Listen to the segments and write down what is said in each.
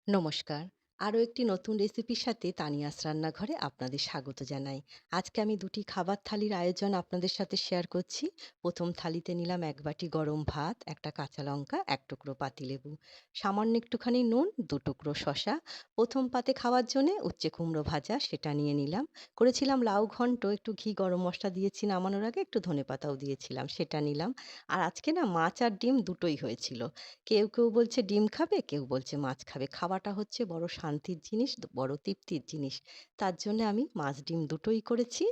নমস্কার। আরও একটি নতুন রেসিপির সাথে তানিয়াস রান্নাঘরে আপনাদের স্বাগত জানাই। আজকে আমি ২ টি খাবার থালির আয়োজন আপনাদের সাথে শেয়ার করছি। ১ম থালিতে নিলাম ১ বাটি গরম ভাত, ১ টা কাঁচা লঙ্কা, ১ টুকরো পাতিলেবু, সামান্য একটুখানি নুন, ২ টুকরো শসা, ১ম পাতে খাওয়ার জন্যে উচ্ছে কুমড়ো ভাজা সেটা নিয়ে নিলাম। করেছিলাম লাউ ঘন্ট, একটু ঘি গরম মসলা দিয়েছি নামানোর আগে, একটু ধনেপাতাও দিয়েছিলাম, সেটা নিলাম। আর আজকে না মাছ আর ডিম দুটোই হয়েছিল। কেউ বলছে ডিম খাবে, কেউ বলছে মাছ খাবে। খাওয়াটা হচ্ছে বড় শান্তির জিনিস, বড় তৃপ্তির জিনিস। তার জন্যে আমি মাছ ডিম দুটোই করেছি।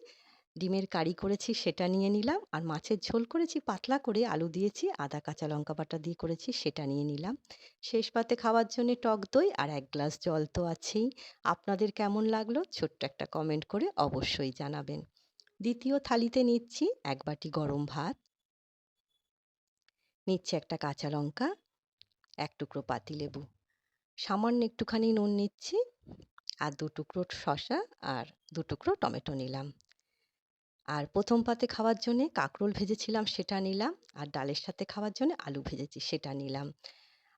ডিমের কারি করেছি সেটা নিয়ে নিলাম। আর মাছের ঝোল করেছি পাতলা করে, আলু দিয়েছি, আদা কাঁচা লঙ্কা বাটা দিয়ে করেছি সেটা নিয়ে নিলাম। শেষ পাতে খাওয়ার জন্যে টক দই আর ১ গ্লাস জল তো আছেই। আপনাদের কেমন লাগলো ছোট্ট একটা কমেন্ট করে অবশ্যই জানাবেন। ২য় থালিতে নিচ্ছি ১ বাটি গরম ভাত, নিচ্ছি ১ টা কাঁচা লঙ্কা, ১ টুকরো পাতিলেবু, সামান্য একটুখানি নুন নিচ্ছি, আর ২ টুকরো শসা আর ২ টুকরো টমেটো নিলাম। আর ১ম পাতে খাওয়ার জন্যে কাঁকরোল ভেজেছিলাম সেটা নিলাম। আর ডালের সাথে খাওয়ার জন্যে আলু ভেজেছি সেটা নিলাম।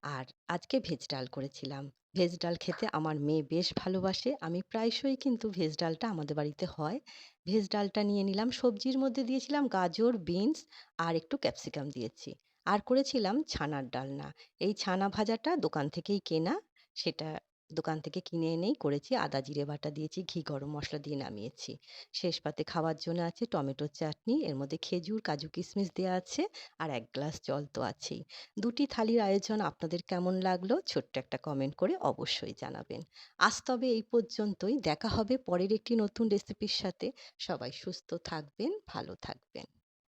আর আজকে ভেজ ডাল করেছিলাম। ভেজ ডাল খেতে আমার মেয়ে বেশ ভালোবাসে। আমি প্রায়শই কিন্তু ভেজ ডালটা আমাদের বাড়িতে হয়। ভেজ ডালটা নিয়ে নিলাম। সবজির মধ্যে দিয়েছিলাম গাজর, বিনস আর একটু ক্যাপসিকাম দিয়েছি। আর করেছিলাম ছানার ডালনা। এই ছানা ভাজাটা দোকান থেকেই কেনা। সেটা দোকান থেকে কিনে এনেই করেছি। আদা জিরে বাটা দিয়েছি, ঘি গরম মসলা দিয়ে নামিয়েছি। শেষ পাতে খাওয়ার জন্য আছে টমেটোর চাটনি। এর মধ্যে খেজুর, কাজু কিশমিশ দেয়া আছে আর ১ গ্লাস জল তো আছেই। ২ টি থালির আয়োজন আপনাদের কেমন লাগলো ছোট্ট একটা কমেন্ট করে অবশ্যই জানাবেন। আজ তবে এই পর্যন্তই। দেখা হবে পরের একটি নতুন রেসিপির সাথে। সবাই সুস্থ থাকবেন, ভালো থাকবেন।